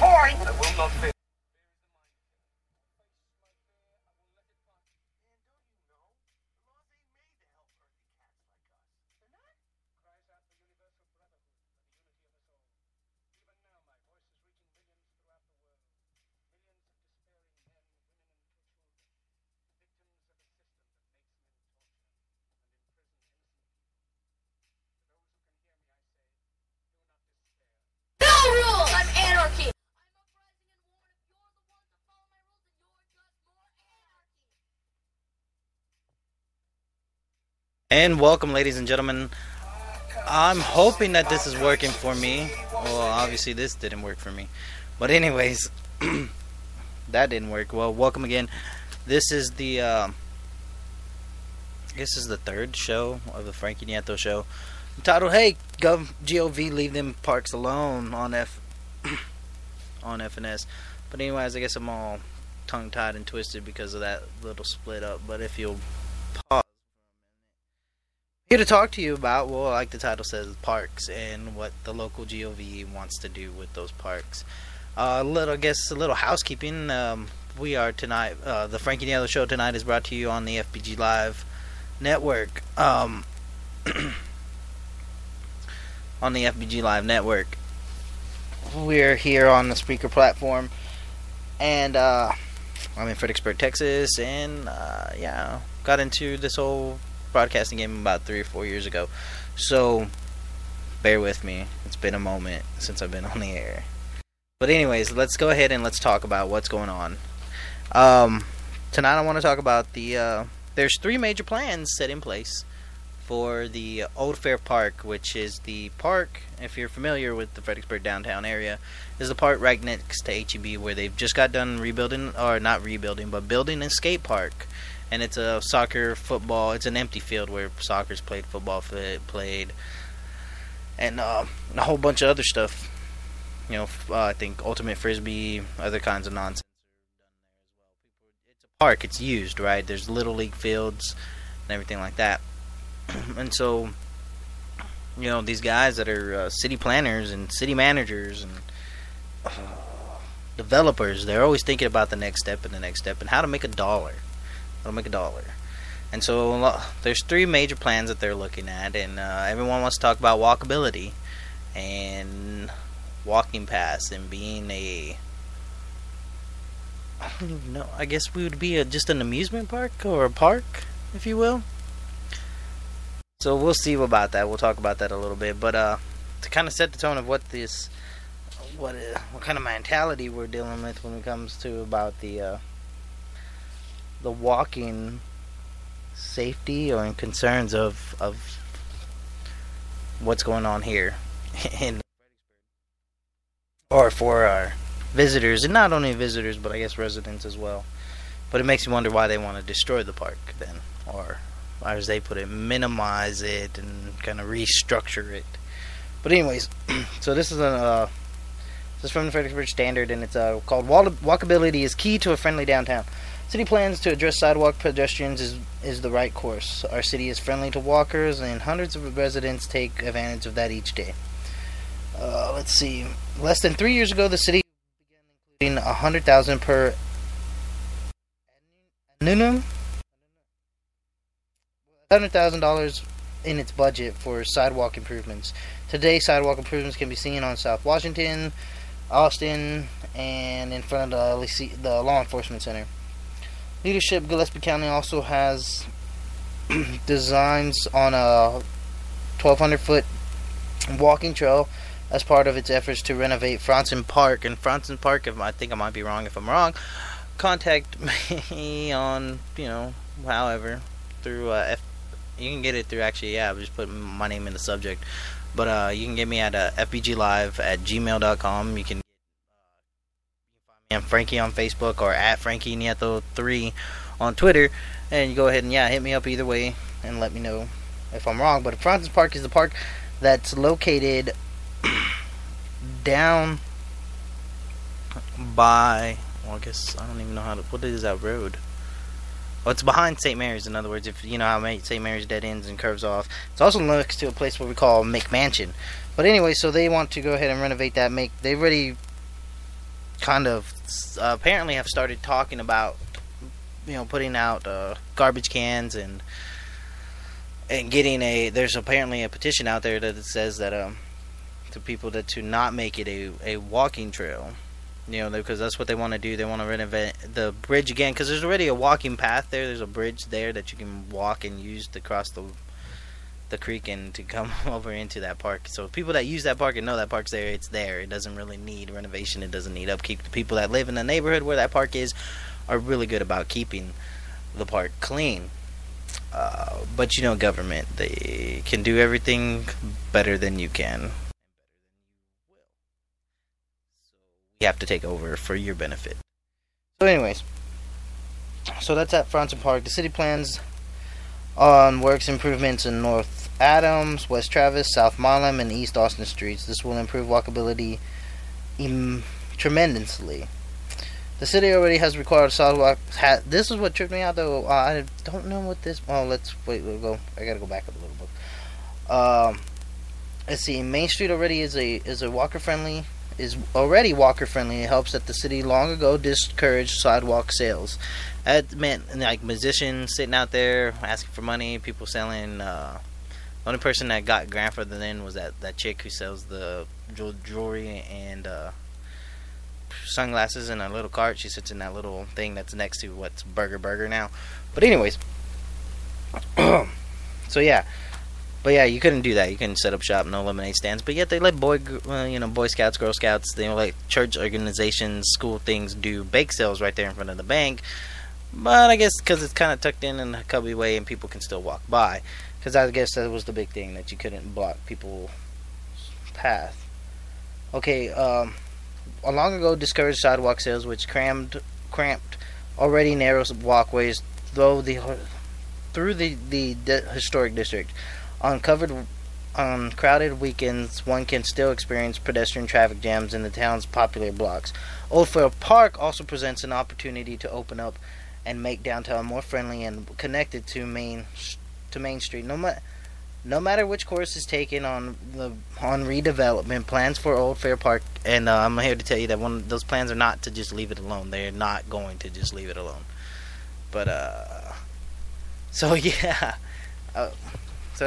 point. I will not fail. I'm anarchy. And welcome, ladies and gentlemen. I'm hoping that this is working for me. Well, obviously this didn't work for me. But anyways, that didn't work. Well, welcome again. This is the I guess this is the third show of the Frankie Nieto show. Entitled, "Hey, GOV, leave them parks alone" on on FNS. But anyways, I guess I'm all tongue-tied and twisted because of that little split up. But if you'll pause, here to talk to you about, well, like the title says, parks and what the local GOV wants to do with those parks. A little housekeeping. We are tonight. The Frankie Nieto show tonight is brought to you on the FBG Live network. On the FBG Live network. We're here on the Spreaker platform, and I'm in Fredericksburg, Texas, and yeah, got into this whole broadcasting game about 3 or 4 years ago. So bear with me. It's been a moment since I've been on the air. But anyways, let's go ahead and let's talk about what's going on. Tonight I want to talk about the there's 3 major plans set in place for the Old Fair Park, which is the park, if you're familiar with the Fredericksburg downtown area, is the park right next to HEB, where they've just got done rebuilding, or not rebuilding, but building a skate park. And it's a soccer, football, it's an empty field where soccer's played, football played, and a whole bunch of other stuff. You know, I think Ultimate Frisbee, other kinds of nonsense are done there as well. It's a park, it's used, right? There's Little League fields and everything like that. And so, you know, these guys that are city planners and city managers and developers, they're always thinking about the next step and the next step and how to make a dollar. And so there's 3 major plans that they're looking at, and everyone wants to talk about walkability and walking paths and being I don't even know, I guess we would be just an amusement park or a park, if you will. So we'll see about that. We'll talk about that a little bit. But to kind of set the tone of what kind of mentality we're dealing with when it comes to about the walking safety or concerns of what's going on here in or for our visitors, and not only visitors but I guess residents as well. But it makes me wonder why they want to destroy the park then, or as they put it, minimize it and kind of restructure it. But anyways, so this is from the Fredericksburg Standard, and it's called "Walkability is Key to a Friendly Downtown. City plans to address sidewalk pedestrians is the right course. Our city is friendly to walkers, and hundreds of residents take advantage of that each day." Let's see. Less than 3 years ago, the city began including $100,000 per annum, $100,000 in its budget for sidewalk improvements. Today, sidewalk improvements can be seen on South Washington, Austin, and in front of the Law Enforcement Center. Leadership Gillespie County also has designs on a 1,200-foot walking trail as part of its efforts to renovate Franson Park. And Franson Park, I think I might be wrong. If I'm wrong, contact me on, however, through you can get it through, actually, yeah, I'll just put my name in the subject. But you can get me at fbglive@gmail.com. You can find me on Frankie on Facebook or at Frankie Nieto 3 on Twitter. And you go ahead and, hit me up either way and let me know if I'm wrong. But Francis Park is the park that's located down by, I guess, I don't even know what is that road? Well, it's behind St. Mary's, in other words, if you know how St. Mary's dead ends and curves off. It's also next to a place what we call McMansion. But anyway, so they want to go ahead and renovate that. They've already kind of apparently have started talking about, putting out garbage cans and getting there's apparently a petition out there that it says that to people to not make it a walking trail, because that's what they want to do. They want to renovate the bridge again, because there's already a walking path there. There's a bridge there that you can walk and use to cross the creek and to come over into that park. So people that use that park and know that park's there, it's there. It doesn't really need renovation. It doesn't need upkeep. The people that live in the neighborhood where that park is are really good about keeping the park clean. But government, they can do everything better than you can. You have to take over for your benefit. So anyways, that's at Franzen Park. The city plans on works improvements in North Adams, West Travis, South Milam, and East Austin streets. This will improve walkability tremendously. The city already has required sidewalk. This is what tripped me out, though. I don't know what this. Oh, let's wait. We'll go. I gotta go back up a little bit. Let's see. Main Street already is a walker friendly. Is already walker friendly. It helps that the city long ago discouraged sidewalk sales. That meant like musicians sitting out there asking for money, people selling. The only person that got grandfathered in was that chick who sells the jewelry and sunglasses in a little cart. She sits in that little thing that's next to what's Burger now. But anyways, so yeah. But yeah, you couldn't do that. You couldn't set up shop, no lemonade stands. But yet they let Boy Scouts, Girl Scouts, like church organizations, school things do bake sales right there in front of the bank. But I guess because it's kind of tucked in a cubby way and people can still walk by. Because I guess that was the big thing, that you couldn't block people's path. Okay, long ago discouraged sidewalk sales, which cramped already narrow walkways through the historic district. On crowded weekends, one can still experience pedestrian traffic jams in the town's popular blocks. Old Fair Park also presents an opportunity to open up and make downtown more friendly and connected to Main Street. No matter which course is taken on redevelopment plans for Old Fair Park, and I'm here to tell you that those plans are not to just leave it alone. They're not going to just leave it alone. But so yeah. So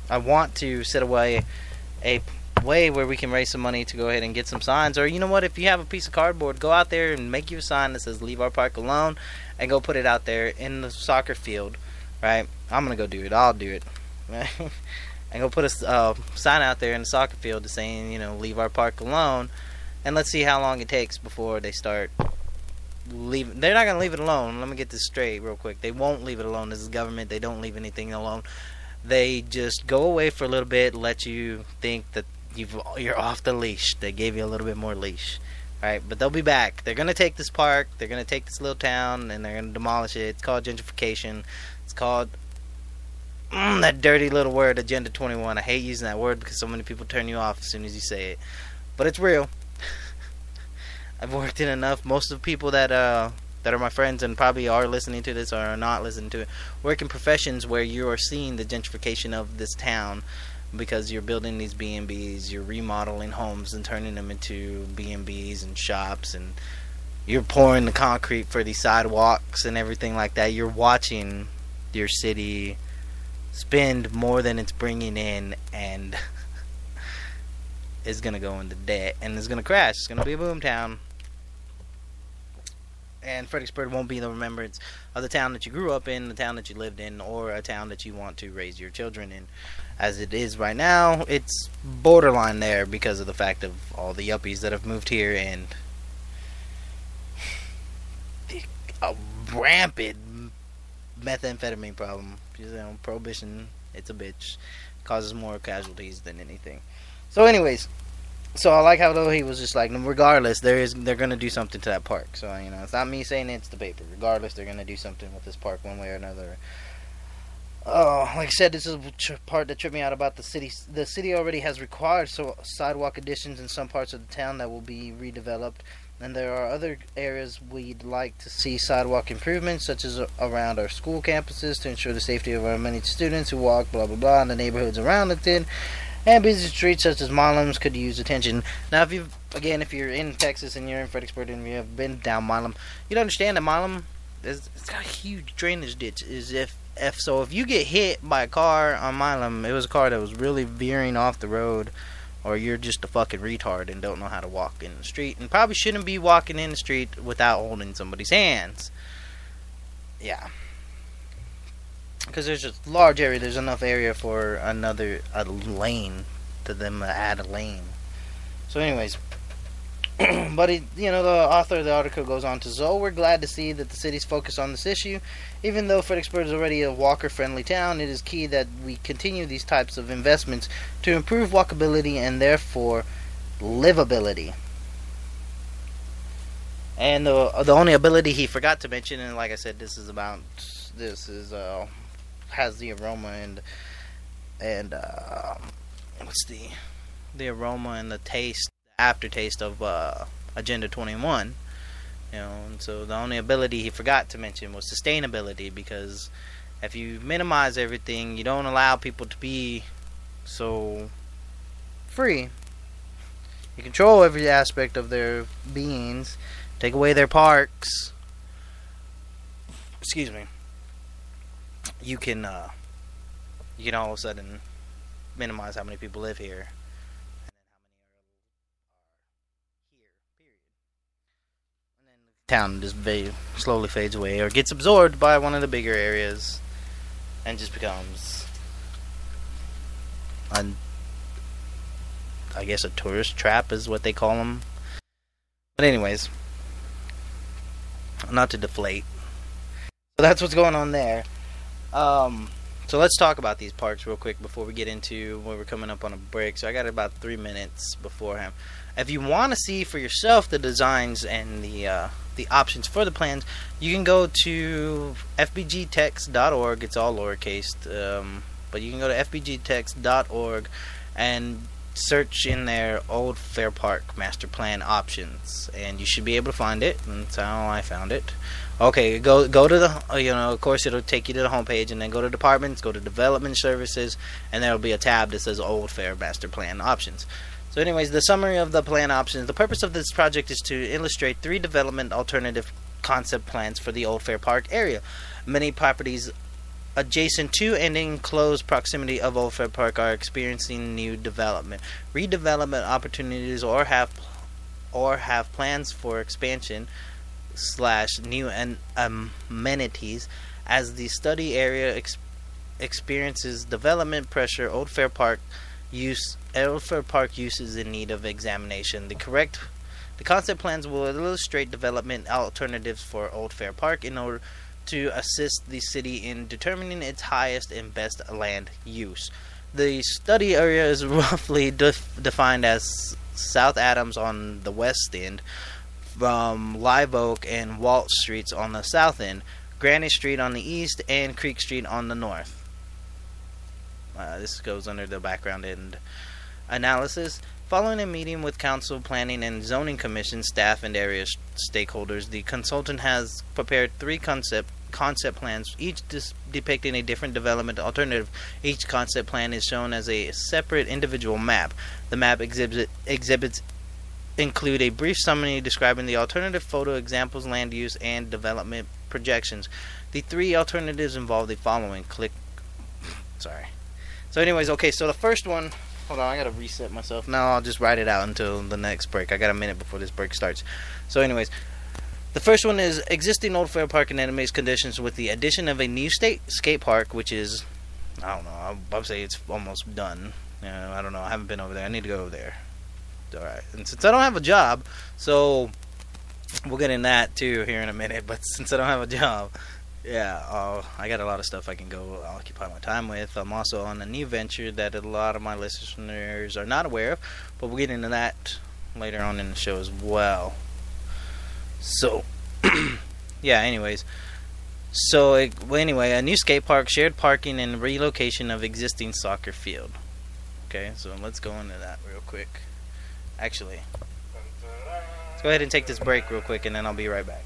I want to set away a way where we can raise some money to go ahead and get some signs. Or you know what, if you have a piece of cardboard, go out there and make you a sign that says "Leave our park alone," and go put it out there in the soccer field. Right? I'm gonna go do it. I'll do it. And go put a sign out there in the soccer field saying, "Leave our park alone," and let's see how long it takes before they start. They're not going to leave it alone. Let me get this straight real quick. They won't leave it alone. This is government. They don't leave anything alone. They just go away for a little bit, let you think that you're off the leash. They gave you a little bit more leash. Right? But they'll be back. They're going to take this park. They're going to take this little town, and they're going to demolish it. It's called gentrification. It's called that dirty little word, Agenda 21. I hate using that word because so many people turn you off as soon as you say it. But it's real. I've worked in enough. Most of the people that are my friends and probably are listening to this or are not listening to it work in professions where you are seeing the gentrification of this town, because you're building these B&Bs, you're remodeling homes and turning them into B&Bs and shops, and you're pouring the concrete for these sidewalks and everything like that. You're watching your city spend more than it's bringing in, and it's going to go into debt, and it's going to crash. It's going to be a boom town. And Fredericksburg won't be the remembrance of the town that you grew up in, the town that you lived in, or a town that you want to raise your children in. As it is right now, it's borderline there because of the fact of all the yuppies that have moved here and a rampant methamphetamine problem. Prohibition, it's a bitch. Causes more casualties than anything. So anyways, so I like how though he was just like, regardless, they're gonna do something to that park. So it's not me saying it's the paper. Regardless, they're gonna do something with this park one way or another. Like I said, this is the part that tripped me out about the city. The city already has required sidewalk additions in some parts of the town that will be redeveloped, and there are other areas we'd like to see sidewalk improvements, such as around our school campuses, to ensure the safety of our many students who walk, blah blah blah, in the neighborhoods around it. And busy streets such as Milam's could use attention. Now, if you've again, if you're in Texas and you're in Fredericksburg and you have been down Milam, you'd understand that Milam it's got a huge drainage ditch. If you get hit by a car on Milam, it was a car that was really veering off the road, or you're just a fucking retard and don't know how to walk in the street, and probably shouldn't be walking in the street without holding somebody's hands. Yeah. Because there's a large area, there's enough area for a lane, to them add a lane. So anyways, but the author of the article goes on to say, we're glad to see that the city's focused on this issue. Even though Fredericksburg is already a walker-friendly town, it is key that we continue these types of investments to improve walkability and therefore livability. And the only ability he forgot to mention, and like I said, this is has the aroma and what's the aroma and the taste, aftertaste of Agenda 21, and so the only ability he forgot to mention was sustainability, because if you minimize everything, you don't allow people to be so free. You control every aspect of their beings, take away their parks. Excuse me. You can all of a sudden minimize how many people live here, and then how many are here, period. And then the town just very slowly fades away, or gets absorbed by one of the bigger areas, and just becomes, I guess, a tourist trap is what they call them. But anyways, not to deflate. So that's what's going on there. So let's talk about these parks real quick before we get into where we're coming up on a break. So I got about 3 minutes beforehand. If you want to see for yourself the designs and the options for the plans, you can go to fbgtext.org. It's all lowercase, but you can go to fbgtext.org and search in there Old Fair Park Master Plan options, and you should be able to find it. And that's how I found it. Okay, go to the, of course it'll take you to the homepage, and then go to departments, go to development services, and there'll be a tab that says Old Fair Master Plan options. So anyways, the summary of the plan options. The purpose of this project is to illustrate 3 development alternative concept plans for the Old Fair Park area. Many properties adjacent to and in close proximity of Old Fair Park are experiencing new development, redevelopment opportunities, or have plans for expansion / new amenities. As the study area experiences development pressure, Old Fair Park use is in need of examination. The concept plans will illustrate development alternatives for Old Fair Park in order to assist the city in determining its highest and best land use. The study area is roughly defined as South Adams on the west end, from Live Oak and Walt Streets on the south end, Granite Street on the east, and Creek Street on the north. This goes under the background and analysis. Following a meeting with Council, Planning, and Zoning Commission staff and area stakeholders, the consultant has prepared 3 concept plans, each depicting a different development alternative. Each concept plan is shown as a separate individual map. The map exhibits include a brief summary describing the alternative photo examples, land use, and development projections. The 3 alternatives involve the following. So anyways, okay, so the first one, hold on, I gotta reset myself. No, I'll just write it out until the next break. I got a minute before this break starts. So anyways, the first one is existing Old Fair Park and enemies conditions with the addition of a new skate park, which is, I don't know, I'll say it's almost done. I don't know, I haven't been over there. I need to go over there. Alright, and since I don't have a job, so we'll get in that too here in a minute, but since I don't have a job, I got a lot of stuff I can go occupy my time with. I'm also on a new venture that a lot of my listeners are not aware of, but we'll get into that later on in the show as well. So, anyways. So, a new skate park, shared parking, and relocation of existing soccer field. Okay, so let's go into that real quick. Actually, let's go ahead and take this break real quick, and then I'll be right back.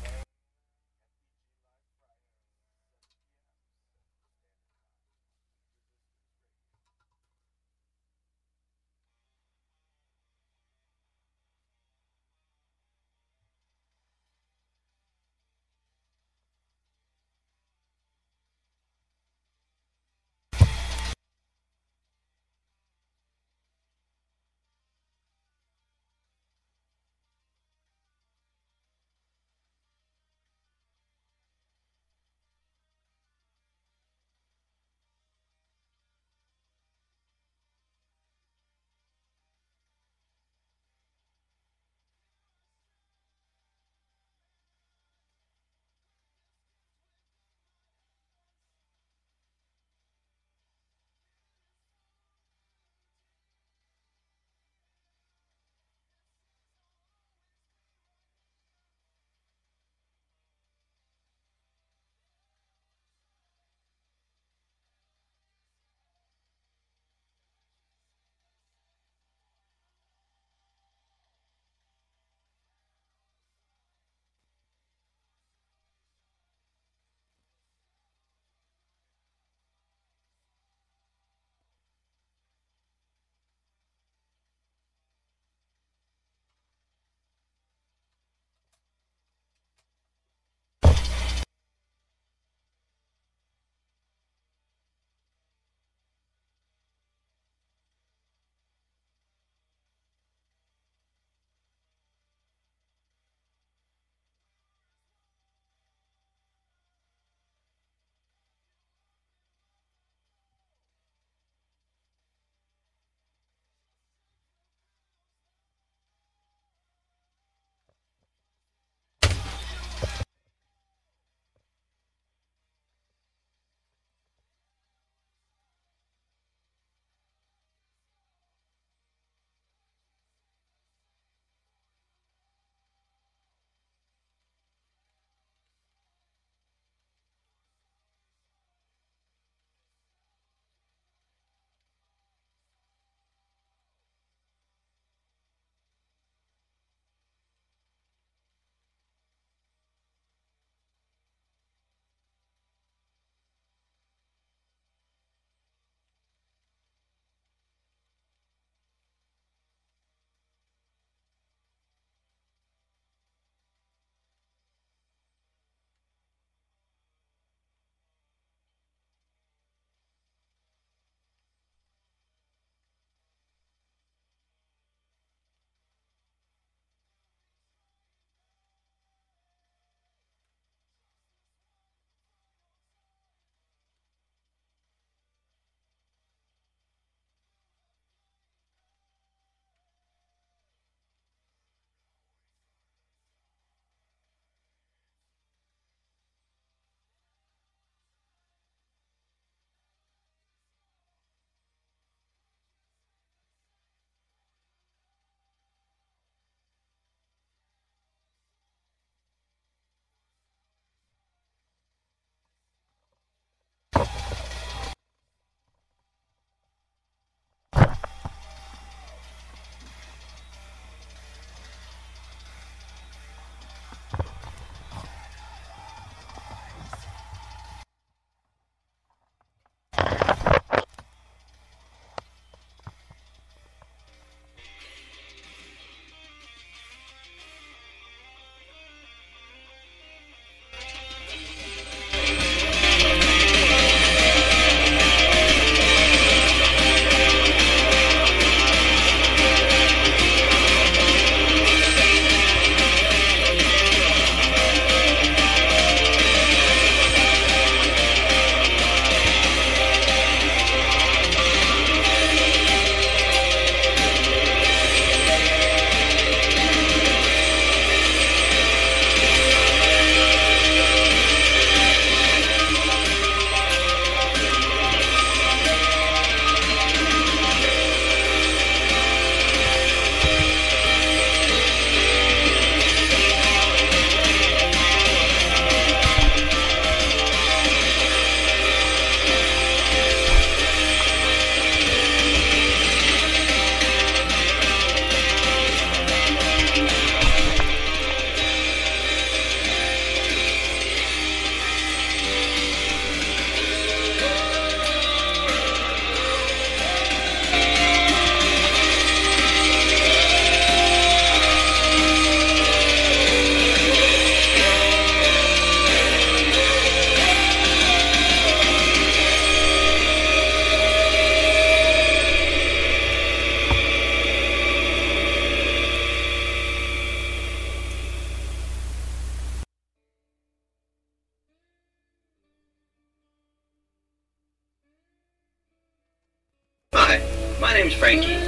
My name's Frankie.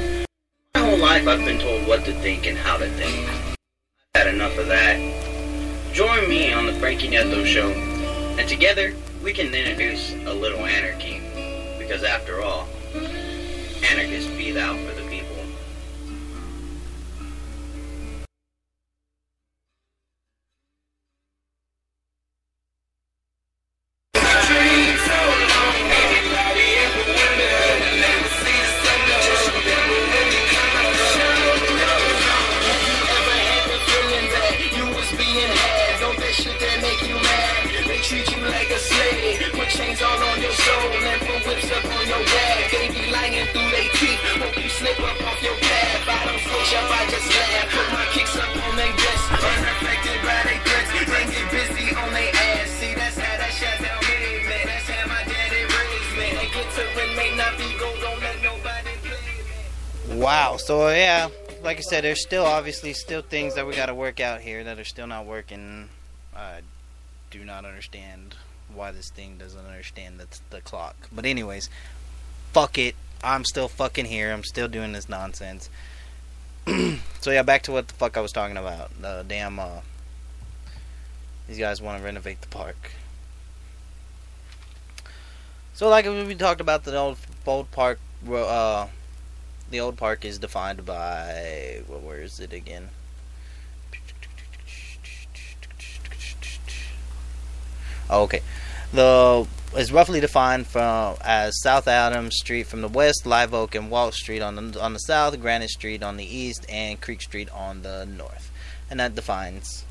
My whole life I've been told what to think and how to think. I've had enough of that. Join me on the Frankie Neto Show, and together we can introduce a little anarchy. Because after all, anarchists be thou for the people. Wow, so yeah, like I said, there's still obviously still things that we gotta work out here that are still not working. I do not understand why this thing doesn't understand the clock. But anyways, fuck it. I'm still fucking here. I'm still doing this nonsense. So yeah, back to what the fuck I was talking about. The damn, these guys want to renovate the park. So like we talked about, the old park, the old park is defined by, well, where is it again? Oh, okay. Is roughly defined as South Adams Street from the west, Live Oak and Walt Street on the south, Granite Street on the east, and Creek Street on the north. And that defines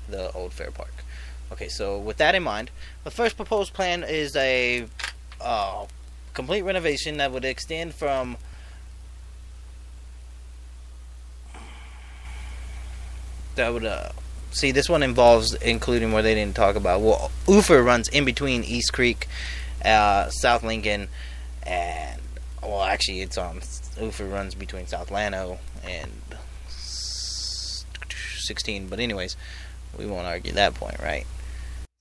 the Old Fair Park. Okay, so with that in mind, the first proposed plan is a complete renovation that would extend from see, this one involves including where they didn't talk about. Well, Ufer runs in between East Creek, South Lincoln, and, well, actually, Ufer runs between South Llano and 16. But anyways, we won't argue that point, right?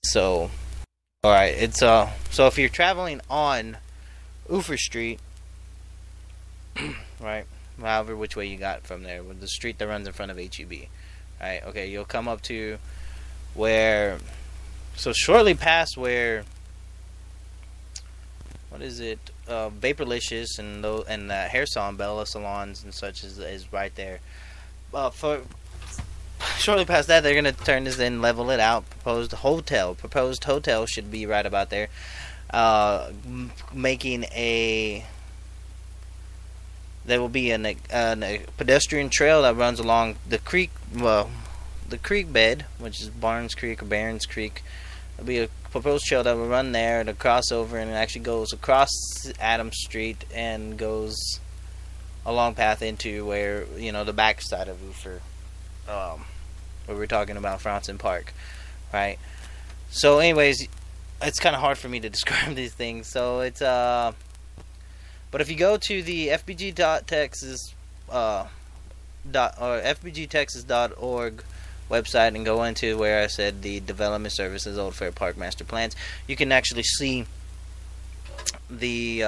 So, all right, it's so if you're traveling on Ufer Street, right, however which way you got from there, with the street that runs in front of HEB. Right, okay, you'll come up to where, so shortly past where, what is it, Vaporlicious and Hair Salon, Bella Salons and such is right there. For shortly past that, they're gonna turn this in, level it out. Proposed hotel should be right about there. There will be a pedestrian trail that runs along the creek, the creek bed, which is Barnes Creek or Barons Creek. There'll be a proposed trail that will run there and cross over, and it actually goes across Adams Street and goes a long path into where, the back side of Ufer, where we're talking about Franson Park, right? So anyways, it's kind of hard for me to describe these things, so it's but if you go to the fbg.texas or fbgtexas.org website and go into where I said the Development Services Old Fair Park Master Plans, you can actually see the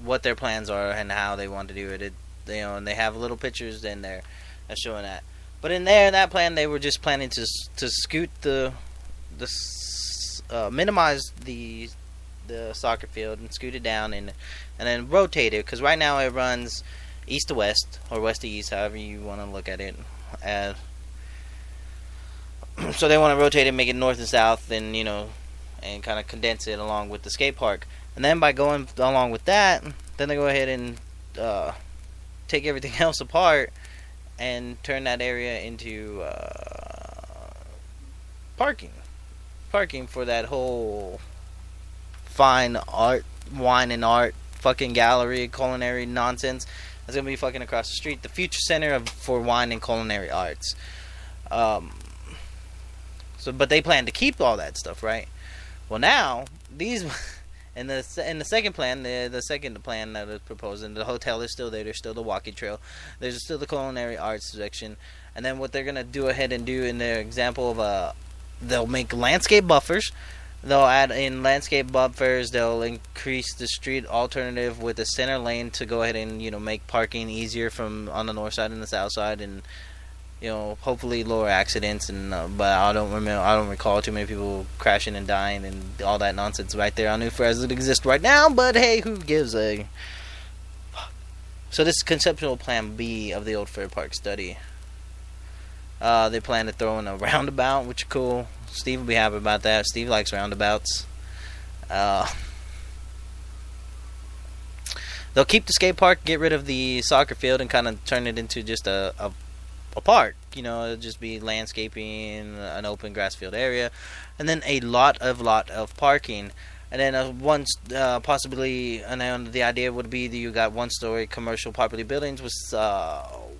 what their plans are and how they want to do it. And they have little pictures in there that's showing that. But in that plan, they were just planning to scoot minimize the soccer field and scoot it down and then rotate it, because right now it runs east to west or west to east, however you want to look at it. So they want to rotate it, make it north and south, and and kind of condense it along with the skate park. And then by going along with that, then they go ahead and take everything else apart and turn that area into parking for that whole fine art, wine and art, fucking gallery, culinary nonsense. That's gonna be fucking across the street, the future center for wine and culinary arts. But they plan to keep all that stuff, right? Well, now these in the second plan, the second plan that was proposed, and the hotel is still there. There's still the walking trail. There's still the culinary arts section, and then what they're gonna do ahead and do in their example of they'll make landscape buffers They'll add in landscape buffers. They'll increase the street alternative with a center lane to go ahead and make parking easier from on the north side and the south side, and hopefully lower accidents. And but I don't recall too many people crashing and dying and all that nonsense right there on New Fair as it exists right now. But hey, who gives a fuck? So this is conceptual plan B of the Old Fair Park study. They plan to throw in a roundabout, which is cool. Steve will be happy about that. Steve likes roundabouts. They'll keep the skate park, get rid of the soccer field, and kind of turn it into just a park. It'll just be landscaping, an open grass field area, and then a lot of parking. And then possibly, and then the idea would be that you got one-story commercial property buildings with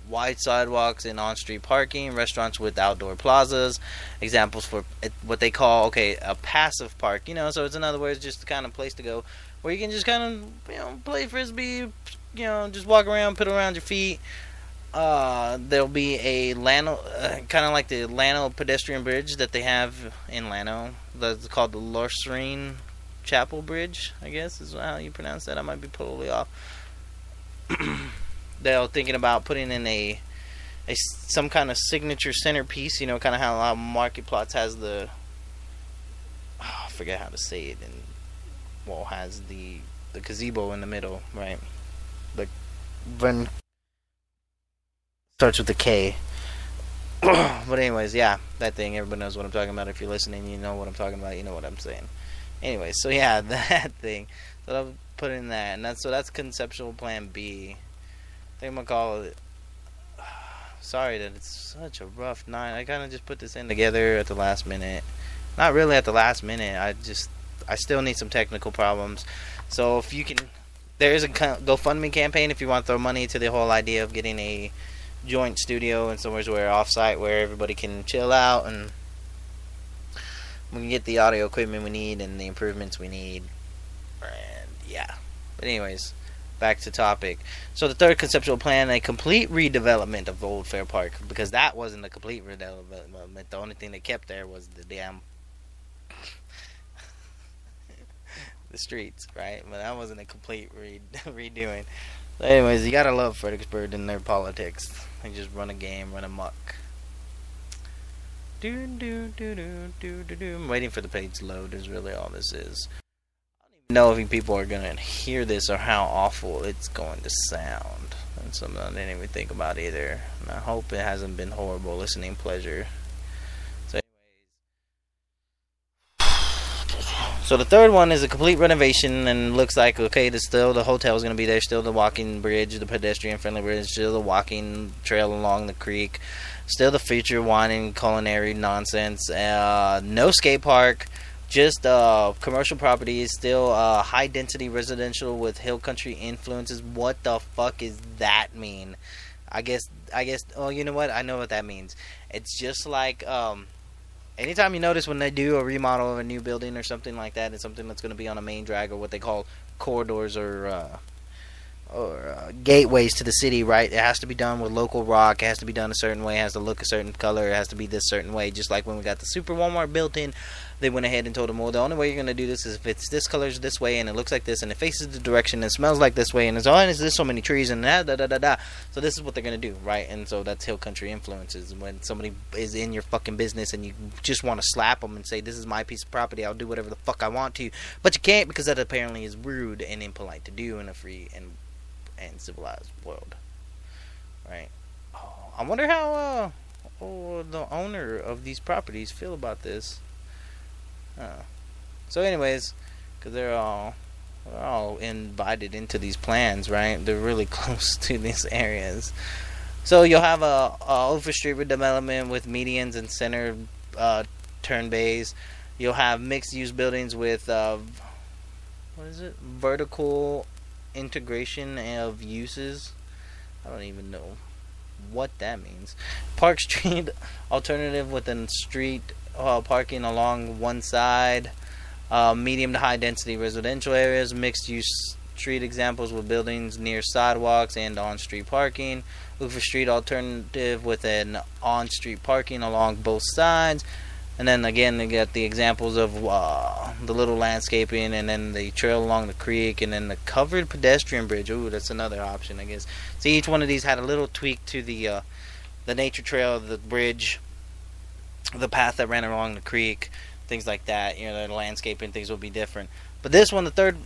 wide sidewalks and on-street parking, restaurants with outdoor plazas, examples for what they call a passive park. So it's in other words just the kind of place to go where you can just kind of play frisbee, just walk around, put around your feet. There'll be a Llano, kind of like the Llano pedestrian bridge that they have in Llano. That's called the Lorsreen Chapel Bridge, I guess is how you pronounce that. I might be totally off. They're thinking about putting in some kind of signature centerpiece, kind of how Market Plots has the, I forget how to say it, and has the gazebo in the middle, right? When starts with a K. But anyways, yeah, that thing, everybody knows what I'm talking about. If you're listening, you know what I'm talking about, you know what I'm saying. Anyways, so yeah, that thing. So I'll put in that, and that's conceptual plan B. I think I'm gonna call it. Sorry that it's such a rough night. I kind of just put this in together at the last minute. Not really at the last minute. I still need some technical problems. So if you can, there is a GoFundMe campaign if you want to throw money to the whole idea of getting a joint studio and somewhere where offsite where everybody can chill out and we can get the audio equipment we need and the improvements we need. And yeah. But anyways, back to topic. So the third conceptual plan, a complete redevelopment of Old Fair Park, because that wasn't a complete redevelopment. The only thing they kept there was the damn the streets, right? But that wasn't a complete redoing. So anyways, you gotta love Fredericksburg and their politics. They just run a game, run amok. I'm waiting for the page to load is really all this is. I don't even know if people are gonna hear this or how awful it's going to sound. That's something I didn't even think about either. And I hope it hasn't been horrible listening pleasure. So the third one is a complete renovation, and looks like, the hotel is going to be there, still the walking bridge, the pedestrian-friendly bridge, still the walking trail along the creek, still the feature wine and culinary nonsense, no skate park, just commercial properties, still high-density residential with hill country influences. What the fuck does that mean? I guess, oh, you know what? I know what that means. It's just like, anytime you notice when they do a remodel of a new building or something like that, it's something that's going to be on a main drag or what they call corridors or gateways to the city, right? It has to be done with local rock. It has to be done a certain way. It has to look a certain color. It has to be this certain way. Just like when we got the Super Walmart built in, they went ahead and told them, well, the only way you're going to do this is if it's this color's this way and it looks like this and it faces the direction and it smells like this way and it's this so many trees and da. So this is what they're going to do, right? And so that's hill country influences. When somebody is in your fucking business and you just want to slap them and say, this is my piece of property, I'll do whatever the fuck I want to, but you can't, because that apparently is rude and impolite to do in a free and civilized world, right? I wonder how the owner of these properties feel about this. So anyways, because they're all invited into these plans, right? They're really close to these areas. So you'll have a over street redevelopment with medians and center turn bays. You'll have mixed use buildings with vertical integration of uses. I don't even know what that means. Park Street alternative within street parking along one side. Medium to high density residential areas. Mixed use street examples with buildings near sidewalks and on street parking. Hoover Street alternative with an on street parking along both sides. And then again, they got the examples of the little landscaping, and then the trail along the creek, and then the covered pedestrian bridge. Ooh, that's another option, I guess. See, each one of these had a little tweak to the nature trail, the bridge, the path that ran along the creek, things like that. You know, the landscaping things will be different. But this one, the third,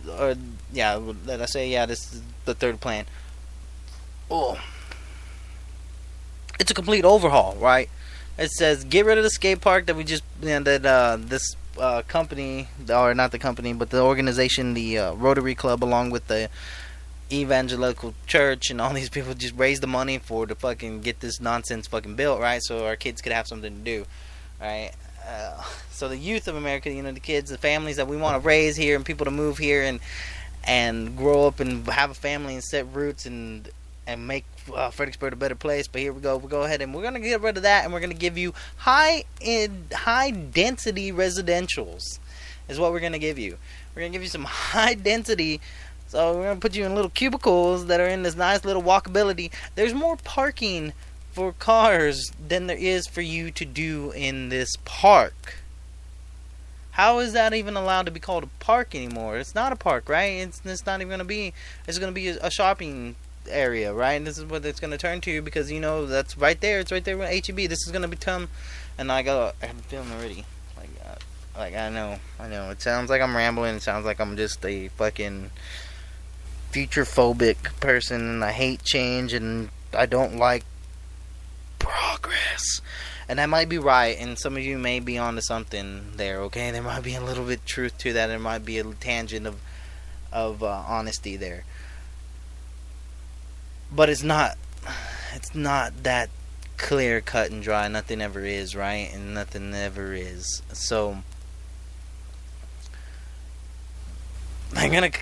this is the third plan. Oh, it's a complete overhaul, right? It says get rid of the skate park that we just this company, or not the company, but the organization, the Rotary Club, along with the Evangelical Church and all these people just raised the money for to fucking get this nonsense fucking built, right? So our kids could have something to do, right? So the youth of America, you know, the kids, the families that we want to raise here, and people to move here and grow up and have a family and set roots and make Fredericksburg a better place. But here we go. We'll go ahead and we're going to get rid of that, and we're going to give you high density residentials is what we're going to give you. We're going to give you some high density. So we're going to put you in little cubicles that are in this nice little walkability. There's more parking for cars than there is for you to do in this park. How is that even allowed to be called a park anymore? It's not a park, right? It's not even going to be. It's going to be a shopping area, right? And this is what it's going to turn to, because you know that's right there. It's right there with HEB. This is going to become, and I'm feeling already. Like I know. It sounds like I'm rambling. It sounds like I'm just a fucking future phobic person, and I hate change, and I don't like progress. And I might be right, and some of you may be onto something there, okay? There might be a little bit of truth to that. There might be a tangent of honesty there. But it's not that clear, cut, and dry. Nothing ever is, right? And nothing ever is. So they're going to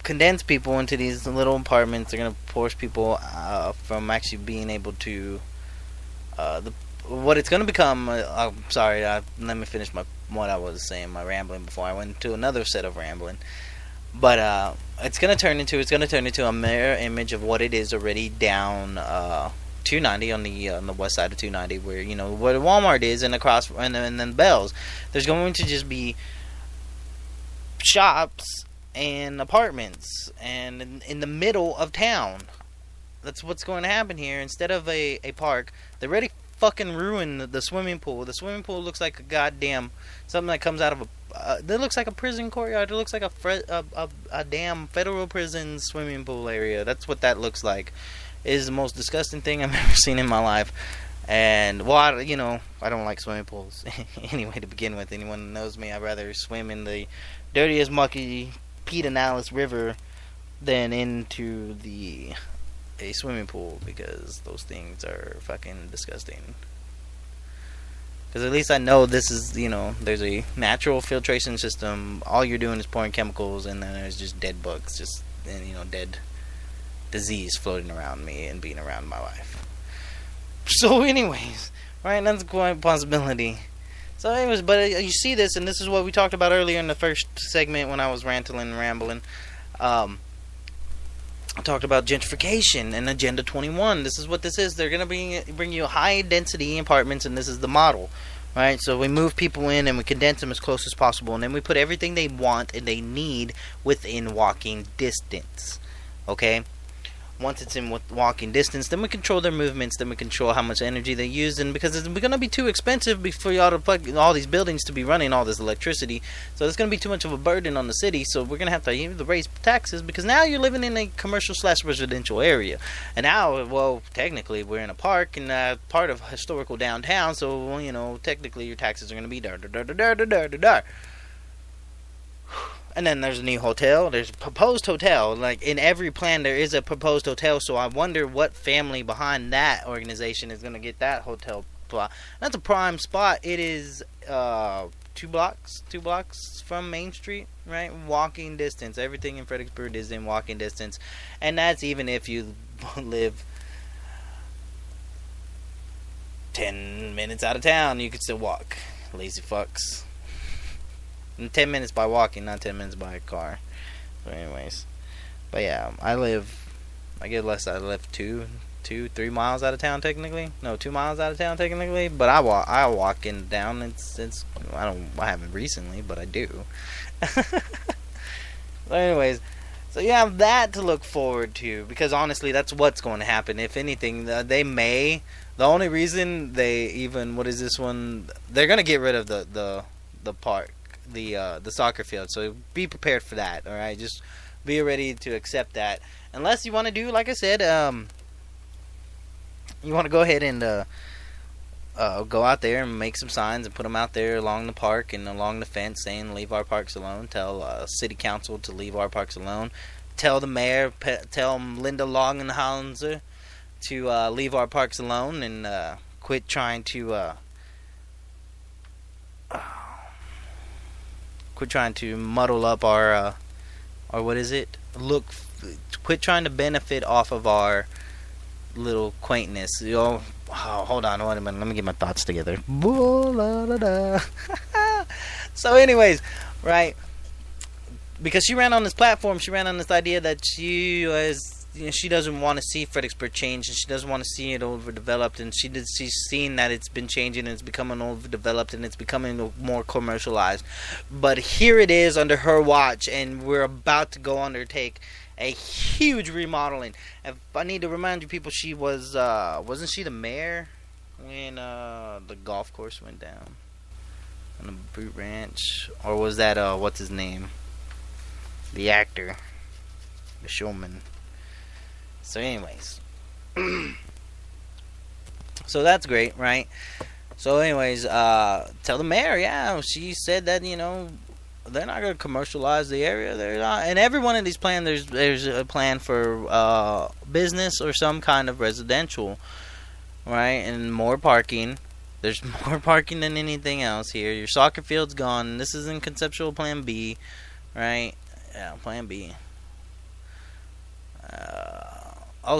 condense people into these little apartments. They're going to force people from actually being able to what it's going to become. I'm sorry, let me finish what I was saying, my rambling, before I went into another set of rambling. But it's going to turn into a mirror image of what it is already down 290 on the west side of 290, where you know where Walmart is, and across and then Bell's. There's going to just be shops and apartments, and in the middle of town. That's what's going to happen here. Instead of a park, they already fucking ruined the swimming pool. The swimming pool looks like a goddamn something that comes out of it looks like a prison courtyard. It looks like a damn federal prison swimming pool area. That's what that looks like. It is the most disgusting thing I've ever seen in my life. And well, I don't like swimming pools anyway to begin with. Anyone who knows me, I'd rather swim in the dirtiest, mucky Pedernales River than into a swimming pool, because those things are fucking disgusting. Because at least I know this is, there's a natural filtration system. All you're doing is pouring chemicals, and then there's just dead bugs, dead disease floating around me and being around my life. So anyways, right, that's quite a possibility. So anyways, but you see this, and this is what we talked about earlier in the first segment when I was ranting and rambling. I talked about gentrification and Agenda 21. This is what this is. They're going to bring you high-density apartments, and this is the model, right? So we move people in, and we condense them as close as possible, and then we put everything they want and they need within walking distance, okay? Once it's in walking distance, then we control their movements, then we control how much energy they use, and because it's going to be too expensive for y'all to all these buildings to be running all this electricity, so it's going to be too much of a burden on the city, so we're going to have to raise taxes, because now you're living in a commercial/residential area, and now, well, technically, we're in a park, and part of historical downtown, so, technically your taxes are going to be dar. And then there's a new hotel. There's a proposed hotel. Like, in every plan, there is a proposed hotel. So I wonder what family behind that organization is going to get that hotel plot. That's a prime spot. It is 2 blocks from Main Street, right? Walking distance. Everything in Fredericksburg is in walking distance. And that's even if you live 10 minutes out of town. You could still walk. Lazy fucks. 10 minutes by walking, not 10 minutes by car. So anyways. But yeah, I live 2 2-3 miles out of town technically. No, 2 miles out of town technically. But I walk in down. It's I haven't recently, but I do. But anyways, so you have that to look forward to, because honestly, that's what's going to happen. If anything, they may. The only reason they even, what is this one? They're gonna get rid of the park, the soccer field. So be prepared for that. All right, just be ready to accept that. Unless you want to do, like I said, you want to go ahead and go out there and make some signs and put them out there along the park and along the fence saying "Leave our parks alone." Tell city council to leave our parks alone. Tell the mayor, tell Linda Longenhauser to leave our parks alone and quit trying to muddle up our or what is it? Quit trying to benefit off of our little quaintness. Oh, hold on, wait a minute. Let me get my thoughts together. So, anyways, right? Because she ran on this platform, she ran on this idea that she doesn't want to see Fredericksburg change, and she doesn't want to see it overdeveloped, and she's seen that it's been changing and it's becoming overdeveloped and it's becoming more commercialized. But here it is under her watch, and we're about to go undertake a huge remodeling. If I need to remind you people, she was wasn't she the mayor when the golf course went down on the Boot Ranch? Or was that what's his name? The actor, the showman. So anyways, so that's great, right? So anyways, tell the mayor, yeah, she said that, they're not going to commercialize the area. They're not, and every one of these plans, there's a plan for business or some kind of residential, right? And more parking. There's more parking than anything else here. Your soccer field's gone. This is in conceptual plan B, right? Yeah, plan B.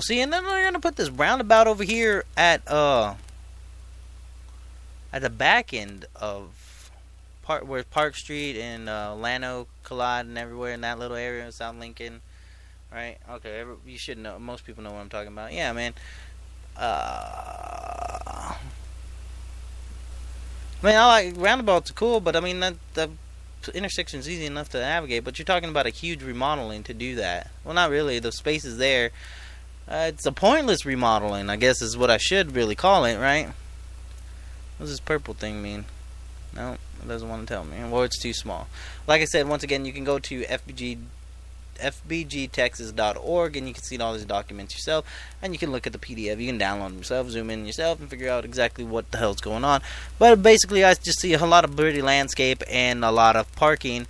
See, and then they're gonna put this roundabout over here at the back end of where Park Street and Llano collide and everywhere in that little area of South Lincoln, right? Okay, you should know. Most people know what I'm talking about. Yeah, man. I like roundabouts are cool, but I mean the intersection's easy enough to navigate. But you're talking about a huge remodeling to do that. Well, not really. The space is there. It's a pointless remodeling, I guess, is what I should really call it, right? What does this purple thing mean? No, it doesn't want to tell me. Well, it's too small. Like I said, once again, you can go to fbgtexas.org and you can see all these documents yourself, and you can look at the PDF. You can download them yourself, zoom in yourself, and figure out exactly what the hell's going on. But basically, I just see a lot of pretty landscape and a lot of parking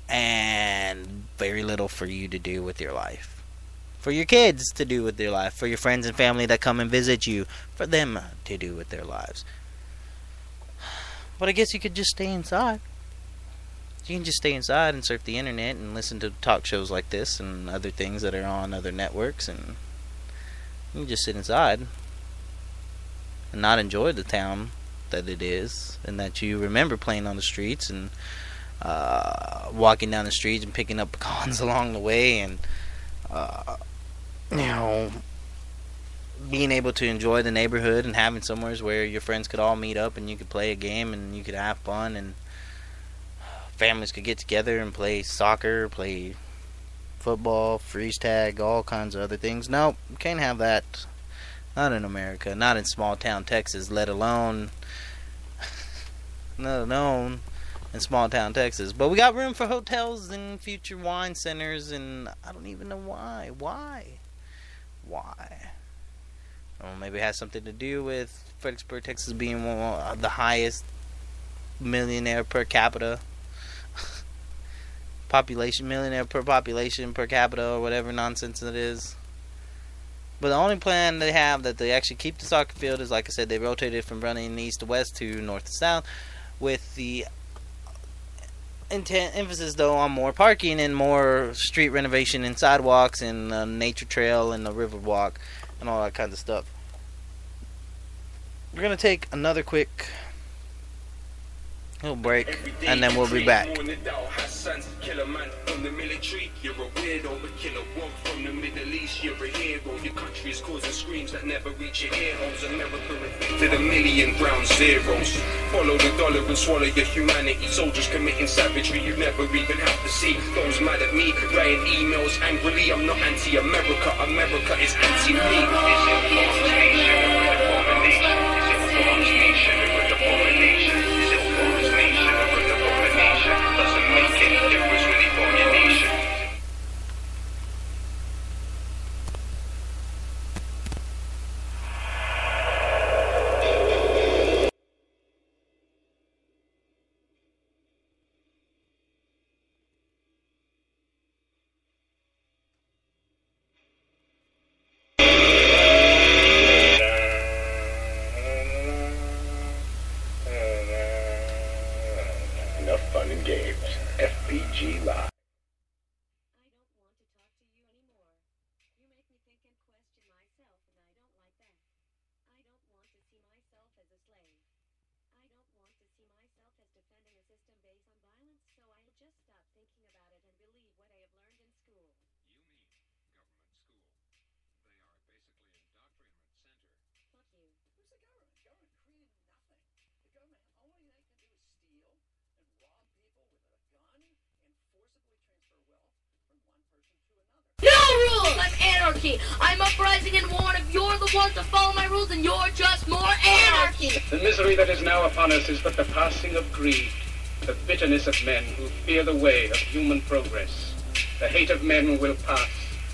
and very little for you to do with your life. For your kids to do with their life. For your friends and family that come and visit you. For them to do with their lives. But I guess you could just stay inside. You can just stay inside and surf the internet and listen to talk shows like this and other things that are on other networks, and you can just sit inside and not enjoy the town that it is, and that you remember playing on the streets and walking down the streets and picking up pecans along the way, and being able to enjoy the neighborhood and having somewhere where your friends could all meet up and you could play a game and you could have fun, and families could get together and play soccer, play football, freeze tag, all kinds of other things. Nope, can't have that. Not in America. Not in small town Texas, let alone in small town Texas. But we got room for hotels and future wine centers, and I don't even know why. Why? Well, maybe it has something to do with Fredericksburg, Texas being one of the highest millionaire per capita millionaire per population per capita, or whatever nonsense it is. But the only plan they have that they actually keep the soccer field is, like I said, they rotated it from running east to west to north to south, with the emphasis though on more parking and more street renovation and sidewalks and nature trail and the river walk and all that kind of stuff. We're gonna take another quick little break, and then we'll be back. the military, you're a weirdo, but killer woke from the Middle East, you're a hero. Your country is causing screams that never reach your ear holes. America inflicted 1,000,000 ground zeros. Follow the dollar and swallow your humanity. Soldiers committing savagery you never even have to see. Those mad at me, writing emails angrily. I'm not anti-America, America is anti-me. It's informed nation, a abomination. It's informed nation, a abomination. It's informed nation, a abomination. Doesn't make any difference when they form your nation. Enough fun and games. FPG Live. I don't want to talk to you anymore. You make me think and question myself, and I don't like that. I don't want to see myself as a slave. I don't want to see myself as defending a system based on violence, so I'll just stop thinking about it and believe what I have learned in school. You mean government school. They are basically indoctrinament center. Fuck you. Who's the government? Government created nothing. The government, only they can do is steal and rob people with a gun and forcibly transfer wealth from one person to another. No rules! I'm anarchy! I'm uprising and warn if you're the ones to follow my rules, and you're just more anarchy! The misery that is now upon us is but the passing of greed, the bitterness of men who fear the way of human progress. The hate of men will pass,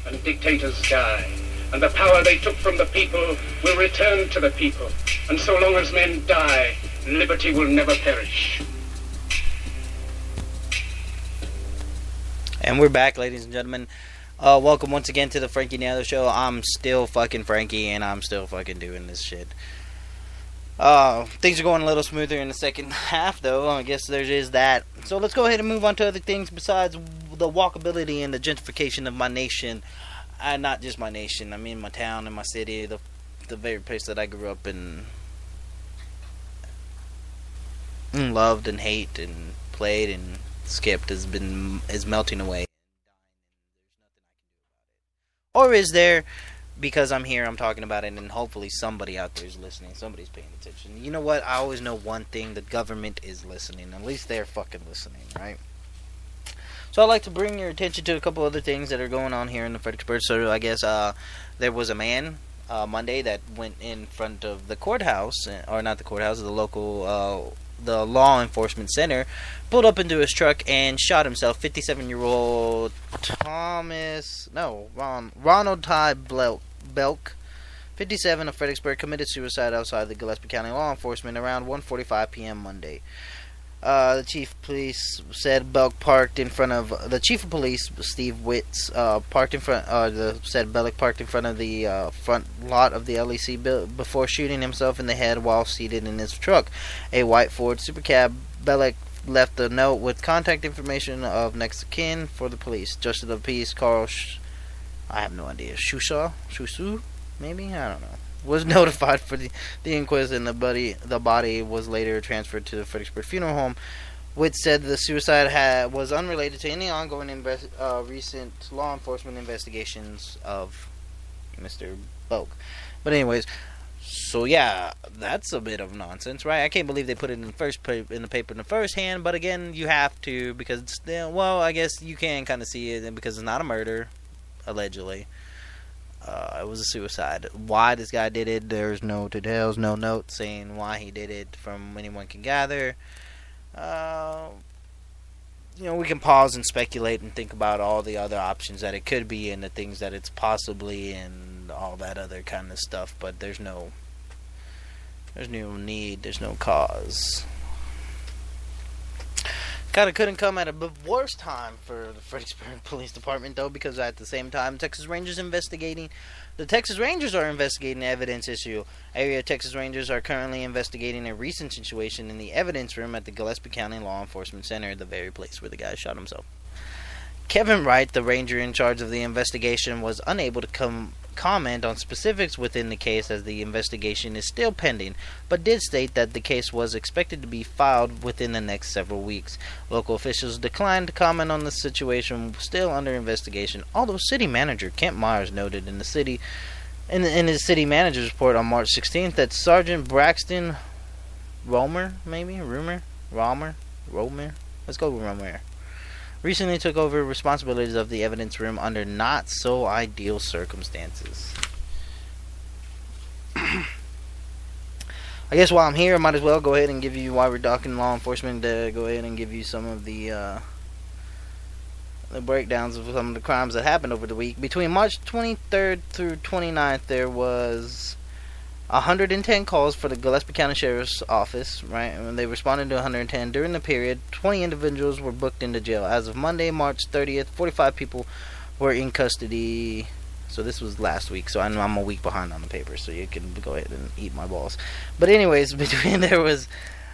and dictators die, and the power they took from the people will return to the people. And so long as men die, liberty will never perish. And we're back, ladies and gentlemen. Welcome once again to the Frankie Nero Show. I'm still fucking Frankie, and I'm still fucking doing this shit. Things are going a little smoother in the second half, though. I guess there is that. So let's go ahead and move on to other things besides the walkability and the gentrification of my nation. Not just my nation. I mean my town and my city, the very place that I grew up in, loved and hate and played and skipped is melting away. Or is there? Because I'm here, I'm talking about it, and hopefully somebody out there is listening. Somebody's paying attention. You know what? I always know one thing: the government is listening. At least they're fucking listening, right? So I'd like to bring your attention to a couple other things that are going on here in the Fredericksburg. So I guess there was a man Monday that went in front of the courthouse, or not the courthouse, the local the law enforcement center, pulled up into his truck and shot himself. 57-year-old Ronald Ty Belk, 57, of Fredericksburg, committed suicide outside the Gillespie County law enforcement around 1:45 p.m. Monday. The chief of police said Belk parked in front of the chief of police, Steve Witts, parked in front. Said Belk parked in front of the front lot of the LEC before shooting himself in the head while seated in his truck, a white Ford Super Cab. Belk left a note with contact information of next of kin for the police. Justice of the Peace Carl, I have no idea, Shusu, maybe, I don't know, was notified for the inquest, and the body was later transferred to the Fredericksburg Funeral Home, which said the suicide was unrelated to any ongoing recent law enforcement investigations of Mr. Belk. But anyways, so yeah, that's a bit of nonsense, right? I can't believe they put it in the paper in the first hand, but again, you have to, because it's, well, I guess you can kind of see it because it's not a murder, allegedly. It was a suicide. Why this guy did it, there's no details, no notes saying why he did it from anyone can gather. We can pause and speculate and think about all the other options that it could be and the things that it's possibly and all that other kind of stuff, but there's no need, there's no cause. Kind of couldn't come at a worse time for the Fredericksburg Police Department, though, because at the same time, the Texas Rangers are investigating evidence issue. Area Texas Rangers are currently investigating a recent situation in the evidence room at the Gillespie County Law Enforcement Center, the very place where the guy shot himself. Kevin Wright, the ranger in charge of the investigation, was unable to comment on specifics within the case as the investigation is still pending, but did state that the case was expected to be filed within the next several weeks. Local officials declined to comment on the situation still under investigation, although City Manager Kent Myers noted in his City Manager's report on March 16th that Sergeant Braxton Romer, let's go with Romer, recently took over responsibilities of the evidence room under not so ideal circumstances. I guess while I'm here, I might as well go ahead and give you, while we're talking law enforcement, go ahead and give you some of the breakdowns of some of the crimes that happened over the week. Between March 23rd through 29th, there was 110 calls for the Gillespie County Sheriff's Office, right? And they responded to 110. During the period, 20 individuals were booked into jail. As of Monday, March 30th, 45 people were in custody. So this was last week, so I know I'm a week behind on the paper, so you can go ahead and eat my balls. But anyways, there was,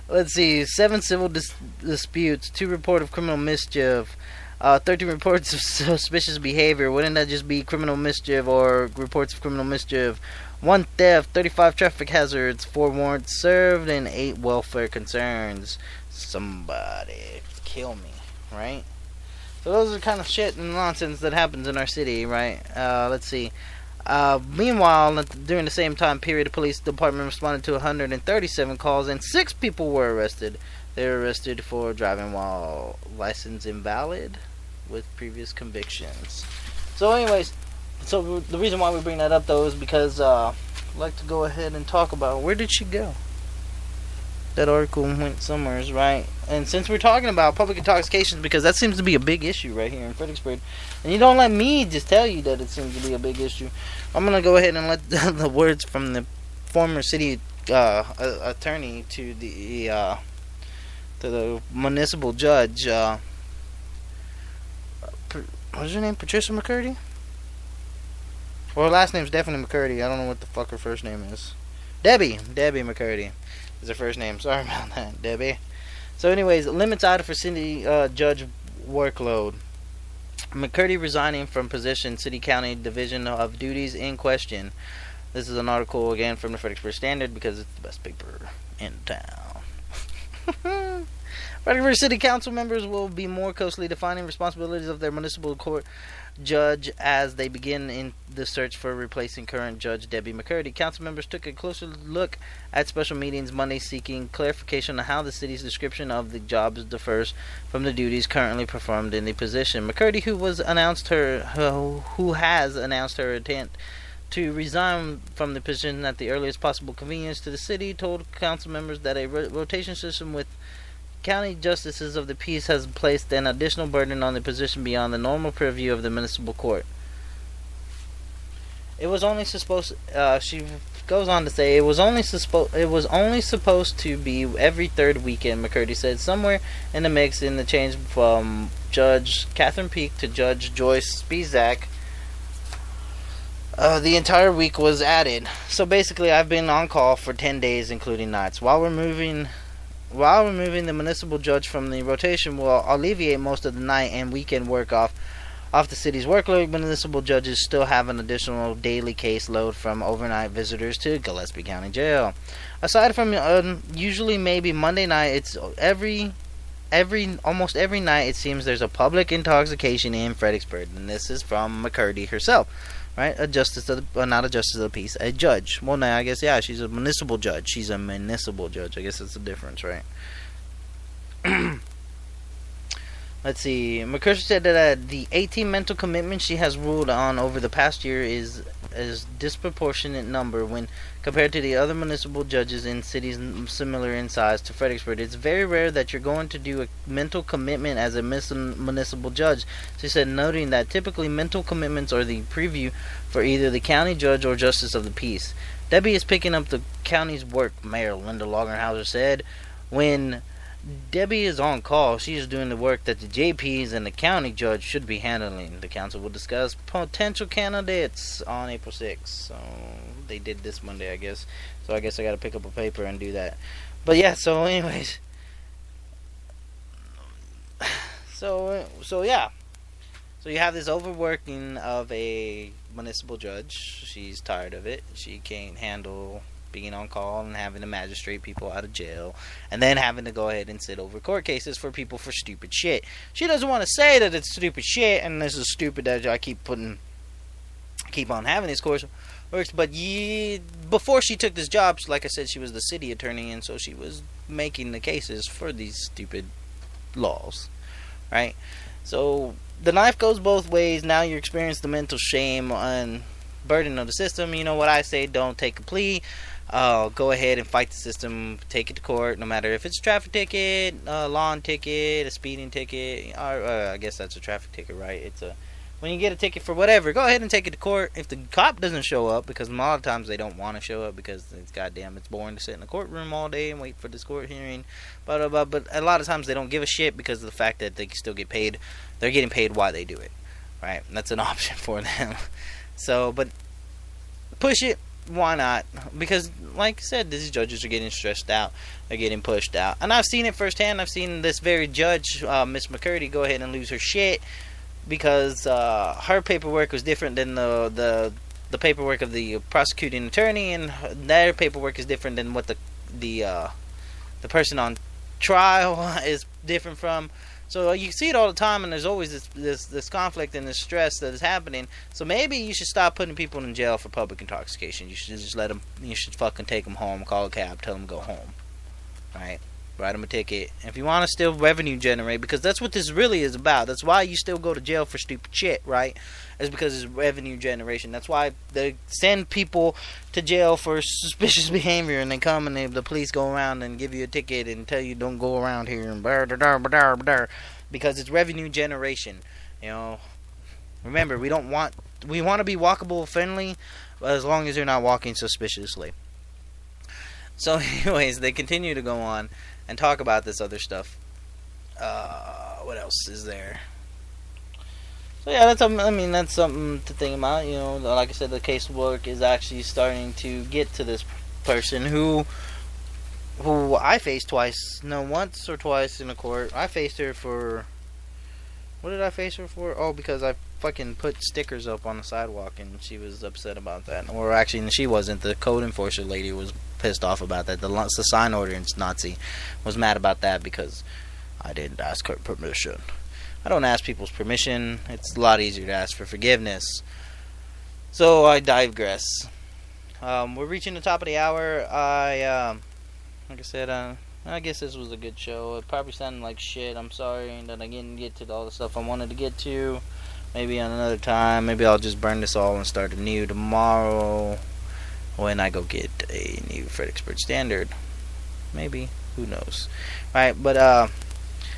7 civil disputes, 2 reports of criminal mischief, 13 reports of suspicious behavior. Wouldn't that just be criminal mischief or reports of criminal mischief? 1 theft, 35 traffic hazards, 4 warrants served, and 8 welfare concerns. Somebody kill me, right? So those are the kind of shit and nonsense that happens in our city, right? Meanwhile, during the same time period, the police department responded to 137 calls, and 6 people were arrested. They were arrested for driving while license invalid with previous convictions. So anyways, so the reason why we bring that up, though, is because I'd like to go ahead and talk about, where did she go? That article went somewhere, right? And since we're talking about public intoxication, because that seems to be a big issue right here in Fredericksburg, and you don't let me just tell you that it seems to be a big issue, I'm going to go ahead and let the words from the former city attorney to the municipal judge, what's her name? Patricia McCurdy? Well, her last name's definitely McCurdy. I don't know what the fuck her first name is. Debbie McCurdy is her first name. Sorry about that, Debbie. So anyways, limits added for city judge workload. McCurdy resigning from position, City County Division of Duties in question. This is an article again from the Fredericksburg Standard because it's the best paper in town. Fredericksburg City Council members will be more closely defining responsibilities of their municipal court judge as they begin in the search for replacing current Judge Debbie McCurdy. Council members took a closer look at special meetings Monday seeking clarification on how the city's description of the jobs differs from the duties currently performed in the position. McCurdy, who has announced her intent to resign from the position at the earliest possible convenience to the city, told council members that a rotation system with county justices of the peace has placed an additional burden on the position beyond the normal purview of the municipal court. It was only supposed. She goes on to say it was only supposed to be every third weekend. McCurdy said somewhere in the mix in the change from Judge Catherine Peak to Judge Joyce Spizak. The entire week was added. So basically, I've been on call for 10 days, including nights. While removing the municipal judge from the rotation will alleviate most of the night and weekend work off the city's workload, municipal judges still have an additional daily caseload from overnight visitors to Gillespie County Jail. Aside from usually maybe Monday night, it's almost every night it seems there's a public intoxication in Fredericksburg, and this is from McCurdy herself. Right, not a justice of the peace, a judge. Well, now I guess she's a municipal judge. She's a municipal judge. I guess that's the difference, right? Let's see. McCurdy said that the 18 mental commitments she has ruled on over the past year is disproportionate number when compared to the other municipal judges in cities similar in size to Fredericksburg. It's very rare that you're going to do a mental commitment as a municipal judge, she said, noting that typically mental commitments are the preview for either the county judge or justice of the peace. Debbie is picking up the county's work, Mayor Linda Longerhauser said. When Debbie is on call, she is doing the work that the JPs and the county judge should be handling. The council will discuss potential candidates on April 6th. So they did this Monday, I guess. So I guess I gotta pick up a paper and do that. But yeah, so anyways. So yeah. So you have this overworking of a municipal judge. She's tired of it. She can't handle being on call and having to magistrate people out of jail, and then having to go ahead and sit over court cases for people for stupid shit. She doesn't want to say that it's stupid shit, and this is stupid that I keep on having these course works. But before she took this job, like I said, she was the city attorney, and so she was making the cases for these stupid laws, right? So the knife goes both ways. Now you experience the mental shame and burden of the system. You know what I say? Don't take a plea. Go ahead and fight the system. Take it to court, no matter if it's a traffic ticket, a lawn ticket, a speeding ticket. Or I guess that's a traffic ticket, right? It's when you get a ticket for whatever, go ahead and take it to court. If the cop doesn't show up, because a lot of times they don't want to show up because it's boring to sit in the courtroom all day and wait for this court hearing. But a lot of times they don't give a shit because of the fact that they still get paid. They're getting paid while they do it, right? And that's an option for them. So, but push it. Why not? Because, like I said, these judges are getting stressed out. They're getting pushed out. And I've seen it firsthand. I've seen this very judge, Miss McCurdy, go ahead and lose her shit because her paperwork was different than the paperwork of the prosecuting attorney, and their paperwork is different than what the person on trial is different from. So you see it all the time, and there's always this conflict and this stress that is happening. So maybe you should stop putting people in jail for public intoxication. You should just let them. You should fucking take them home, call a cab, tell them to go home, right? Write them a ticket. If you want to still revenue generate, because that's what this really is about. That's why you still go to jail for stupid shit, right? It's because it's revenue generation. That's why they send people to jail for suspicious behavior, and they come and the police go around and give you a ticket and tell you don't go around here and because it's revenue generation. You know, remember, we want to be walkable friendly, but as long as you're not walking suspiciously. So, anyways, they continue to go on and talk about this other stuff. What else is there? So yeah, that's something to think about. You know, like I said, the casework is actually starting to get to this person who I faced once or twice in a court. I faced her for, what did I face her for? Oh, because I fucking put stickers up on the sidewalk, and she was upset about that. Or actually, she wasn't. The code enforcer lady was pissed off about that. The sign ordinance Nazi was mad about that because I didn't ask her permission. I don't ask people's permission. It's a lot easier to ask for forgiveness. So I digress. We're reaching the top of the hour. Like I said, I guess this was a good show. It probably sounded like shit. I'm sorry that I didn't get to all the stuff I wanted to get to. Maybe on another time. Maybe I'll just burn this all and start anew tomorrow when I go get a new Fredericksburg Standard. Maybe. Who knows? Alright, but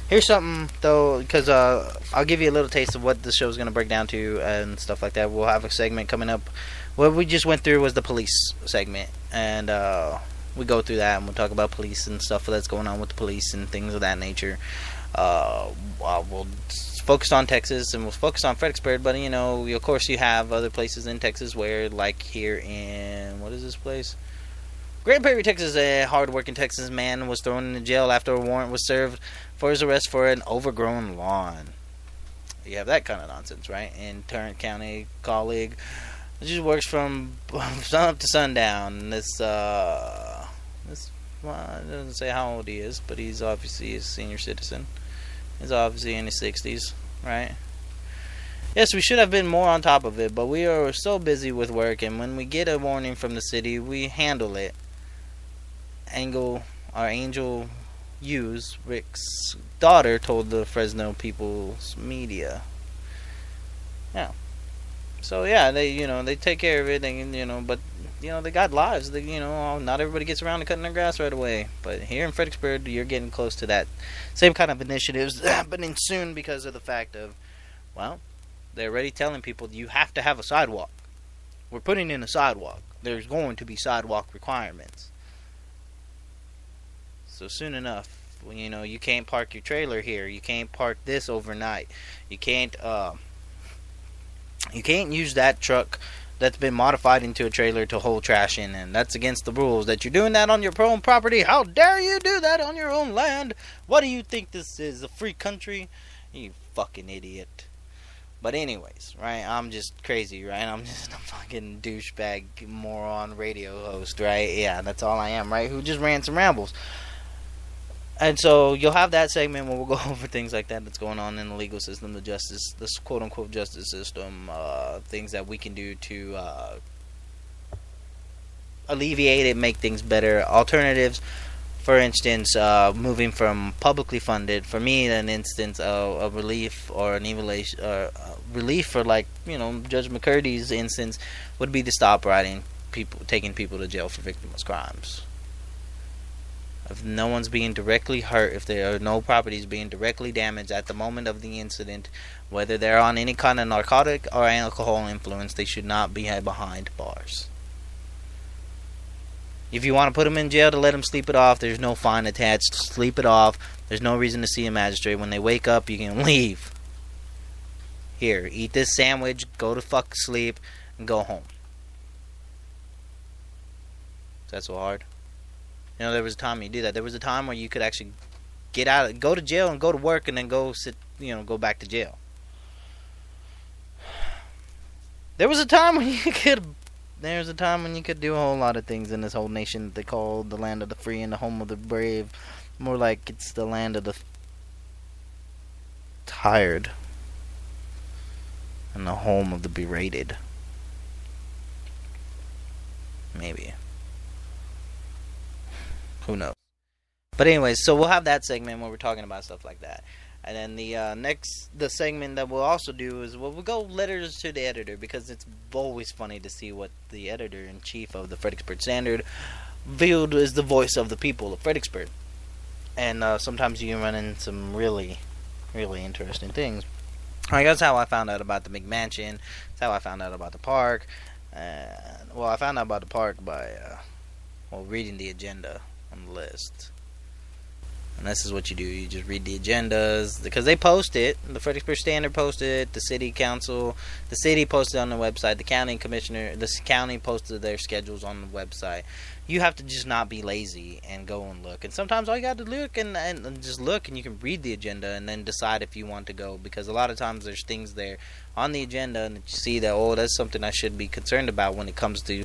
here's something, though, because I'll give you a little taste of what the show's going to break down to and stuff like that. We'll have a segment coming up. What we just went through was the police segment, and we go through that, and we'll talk about police and stuff that's going on with the police and things of that nature. We'll focus on Texas, and we'll focus on Fredericksburg, but, you know, of course you have other places in Texas where, like here in, what is this place? Grand Prairie, Texas, a hard-working Texas man was thrown into jail after a warrant was served for his arrest for an overgrown lawn. You have that kind of nonsense, right? In Tarrant County, colleague, it just works from sun up to sundown. Well, it doesn't say how old he is, but he's obviously a senior citizen. He's obviously in his 60s, right? Yes, we should have been more on top of it, but we are so busy with work, and when we get a warning from the city, we handle it. Angel Hughes, Rick's daughter, told the Fresno People's Media. Yeah. So yeah, they take care of it, but they got lives. Not everybody gets around to cutting their grass right away. But here in Fredericksburg, you're getting close to that same kind of initiatives happening soon because of the fact of, well, they're already telling people you have to have a sidewalk. We're putting in a sidewalk. There's going to be sidewalk requirements. So soon enough, you can't park your trailer here. You can't park this overnight. You can't use that truck that's been modified into a trailer to hold trash in, and that's against the rules. That you're doing that on your own property. How dare you do that on your own land? What do you think this is, a free country? You fucking idiot. But anyways, right? I'm just crazy, right? I'm just a fucking douchebag moron radio host, right? Yeah, that's all I am, right? Who just rants and rambles. And so you'll have that segment where we'll go over things like that that's going on in the legal system, the justice, this quote-unquote justice system, things that we can do to alleviate it, make things better, alternatives. For instance, moving from publicly funded, for me, an instance of a relief or an evaluation, relief for, like, Judge McCurdy's instance would be to stop taking people to jail for victimless crimes. If no one's being directly hurt, if there are no properties being directly damaged at the moment of the incident, whether they're on any kind of narcotic or alcohol influence, they should not be behind bars. If you want to put them in jail to let them sleep it off, there's no fine attached. Sleep it off. There's no reason to see a magistrate. When they wake up, you can leave. Here, eat this sandwich, go to fuck sleep, and go home. Is that so hard? There was a time you do that. There was a time where you could actually go to jail and go to work and then go go back to jail. There was a time when you could do a whole lot of things in this whole nation that they call the land of the free and the home of the brave. More like it's the land of the tired and the home of the berated. Maybe. Who knows? But anyways, so we'll have that segment where we're talking about stuff like that. And then the segment that we'll also do is we'll go letters to the editor, because it's always funny to see what the editor-in-chief of the Fredericksburg Standard viewed as the voice of the people of Fredericksburg. And sometimes you run into some really, really interesting things. Alright, that's how I found out about the McMansion. That's how I found out about the park. I found out about the park by reading the agenda on the list. And this is what you do. You just read the agendas, because they post it. The Fredericksburg Standard posted it. The city council, the city posted on the website. The county commissioner, the county posted their schedules on the website. You have to just not be lazy and go and look. And sometimes all you got to look and just look, and you can read the agenda and then decide if you want to go. Because a lot of times there's things there on the agenda and you see that, that's something I should be concerned about when it comes to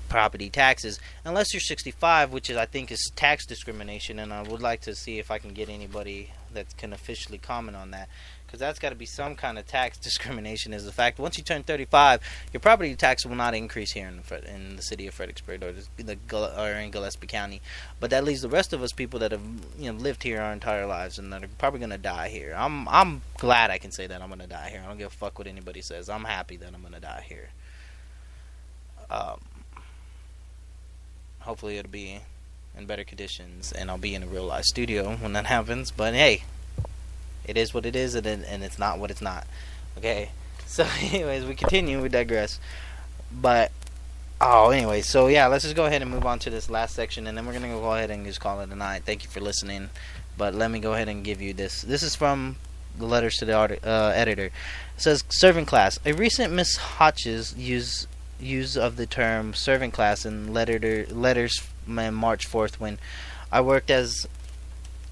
property taxes, unless you're 65, which I think is tax discrimination. And I would like to see if I can get anybody that can officially comment on that, because that's got to be some kind of tax discrimination. Is the fact once you turn 35, your property tax will not increase here in the city of Fredericksburg or in Gillespie County, but that leaves the rest of us people that have lived here our entire lives and that are probably going to die here. I'm glad I can say that I'm going to die here. I don't give a fuck what anybody says. I'm happy that I'm going to die here. Hopefully it'll be in better conditions and I'll be in a real live studio when that happens. But hey, it is what it is, and it's not what it's not. Okay? So anyways, we continue, we digress. But, anyway, so yeah, let's just go ahead and move on to this last section, and then we're going to go ahead and just call it a night. Thank you for listening. But let me go ahead and give you this. This is from the letters to the editor. It says, Servant Class. A recent Miss Hodges use of the term servant class in letters on March 4th when I worked as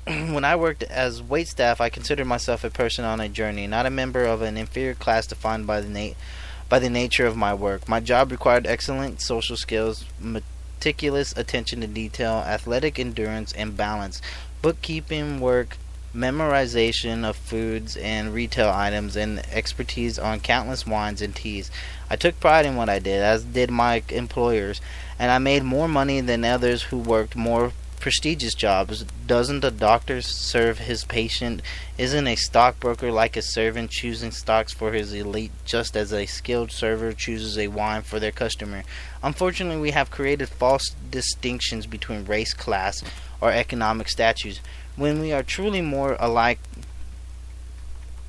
waitstaff. I considered myself a person on a journey, not a member of an inferior class defined by the nature of my work. My job required excellent social skills, meticulous attention to detail, athletic endurance and balance, bookkeeping work, memorization of foods and retail items, and expertise on countless wines and teas. I took pride in what I did, as did my employers, and I made more money than others who worked more prestigious jobs. Doesn't a doctor serve his patient? Isn't a stockbroker like a servant choosing stocks for his elite, just as a skilled server chooses a wine for their customer? Unfortunately, we have created false distinctions between race, class, or economic status, when we are truly more alike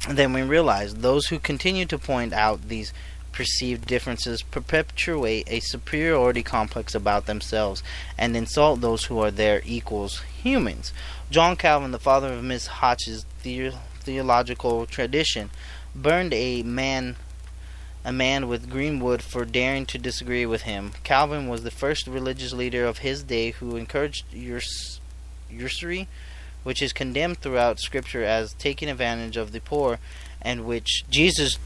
than we realize. Those who continue to point out these perceived differences perpetuate a superiority complex about themselves and insult those who are their equals, humans. John Calvin, the father of Miss Hodges' theological tradition, burned a man with Greenwood for daring to disagree with him. Calvin was the first religious leader of his day who encouraged usury, which is condemned throughout Scripture as taking advantage of the poor, and which Jesus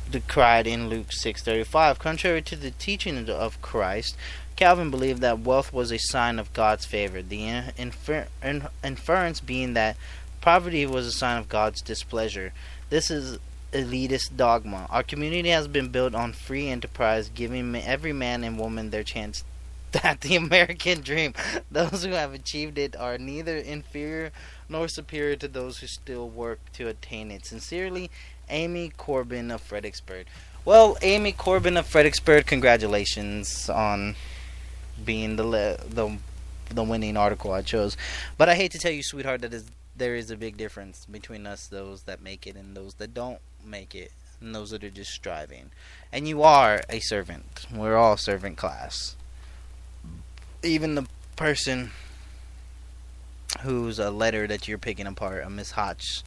decried in Luke 6:35. Contrary to the teaching of Christ, Calvin believed that wealth was a sign of God's favor, the inference being that poverty was a sign of God's displeasure. This is elitist dogma. Our community has been built on free enterprise, giving every man and woman their chance at the American dream. Those who have achieved it are neither inferior nor superior to those who still work to attain it. Sincerely, Amy Corbin of Fredericksburg. Well, Amy Corbin of Fredericksburg, congratulations on being the winning article I chose. But I hate to tell you, sweetheart, that there is a big difference between us, those that make it, and those that don't make it, and those that are just striving. And you are a servant. We're all servant class. Even the person whose letter that you're picking apart, Miss Hotch,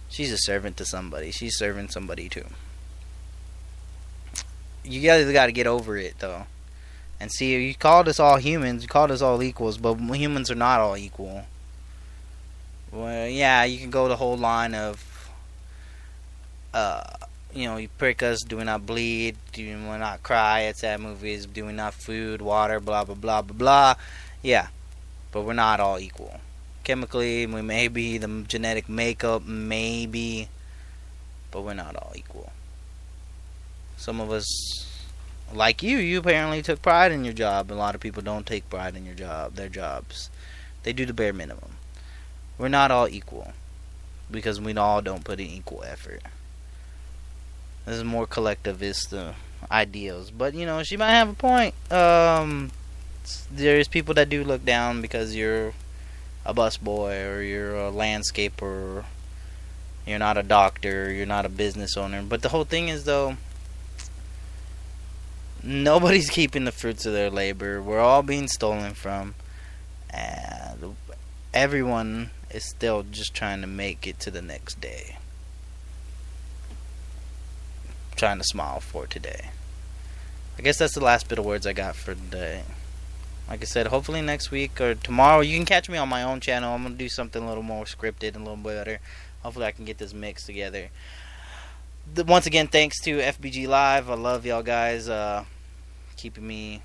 she's a servant to somebody. She's serving somebody too. You guys got to get over it, though. And see, you called us all humans, you called us all equals, but humans are not all equal. Well, yeah, you can go the whole line of, you prick us, do we not bleed, do we not cry at sad movies, do we not food, water, blah, blah, blah, blah, blah. Yeah, but we're not all equal. Chemically, we may be, the genetic makeup, maybe, but we're not all equal. Some of us, like you apparently took pride in your job. A lot of people don't take pride in their jobs. They do the bare minimum. We're not all equal, because we all don't put in equal effort. This is more collectivist ideals, but she might have a point. There's people that do look down because you're a busboy, or you're a landscaper, or you're not a doctor, or you're not a business owner. But the whole thing is, though, nobody's keeping the fruits of their labor. We're all being stolen from, and everyone is still just trying to make it to the next day. Trying to smile for today. I guess that's the last bit of words I got for today. Like I said, hopefully next week or tomorrow, you can catch me on my own channel. I'm going to do something a little more scripted and a little better. Hopefully I can get this mix together. Once again, thanks to FBG Live. I love y'all guys keeping me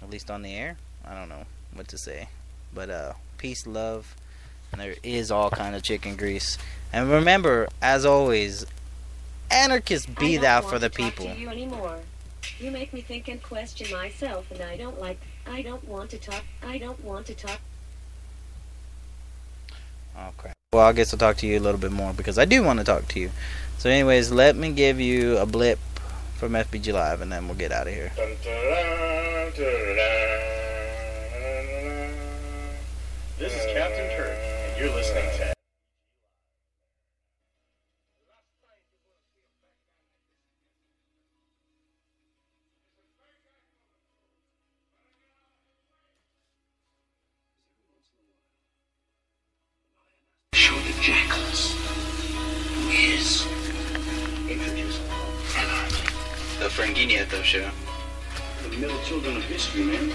at least on the air. I don't know what to say. But peace, love, and there is all kind of chicken grease. And remember, as always, anarchists be thou for the people. I don't want to talk to you anymore. You make me think and question myself, and I don't want to talk. Oh, crap. Well, I guess I'll talk to you a little bit more, because I do want to talk to you. So anyways, let me give you a blip from FBG Live, and then we'll get out of here. This is Captain Kirk, and you're listening to... Show the jackals who is. Introduce anarchy. The Franginieto Show. The middle children of history, man.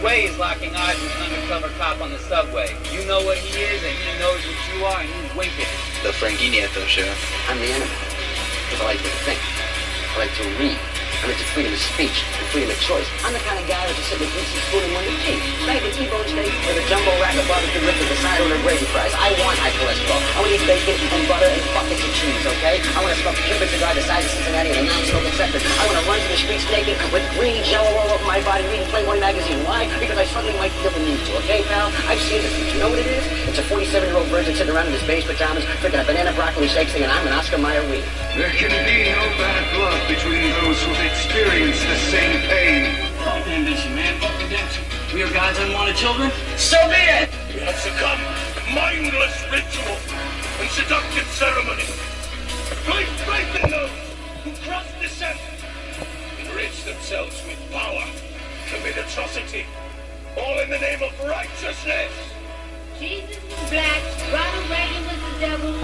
Sway's locking eyes with an undercover cop on the subway. You know what he is, and he knows what you are, and he's winking. The Franginieto Show. I'm the enemy, because I like to think. I like to read. I'm into freedom of speech and freedom of choice. I'm the kind of guy who just sit with Reese's spoon and one to tea. Bacon, T-bone steak, with a jumbo rack of barbecue ribs with a side order gravy fries. I want high cholesterol. I want to eat bacon and butter and buckets of cheese, okay? I want to smoke Cuban cigar the size of Cincinnati and a non-smoke accepted. I want to run through the streets naked with green jello all over my body reading Playboy magazine. Why? Because I suddenly might feel the need to, okay, pal? I've seen this. You know what it is? It's a 47-year-old virgin sitting around in his beige pajamas, drinking a banana broccoli shake, singing, I'm an Oscar Mayer weed. There can be no bad blood between those who've experienced the same pain. Fuck the invention, man. Fuck redemption. We are God's unwanted children. So be it! We have succumbed to mindless ritual and seductive ceremony. Place faith in those who trust dissent. In enrich themselves with power, commit atrocity, all in the name of righteousness. Jesus was black, Ronald Reagan was the devil,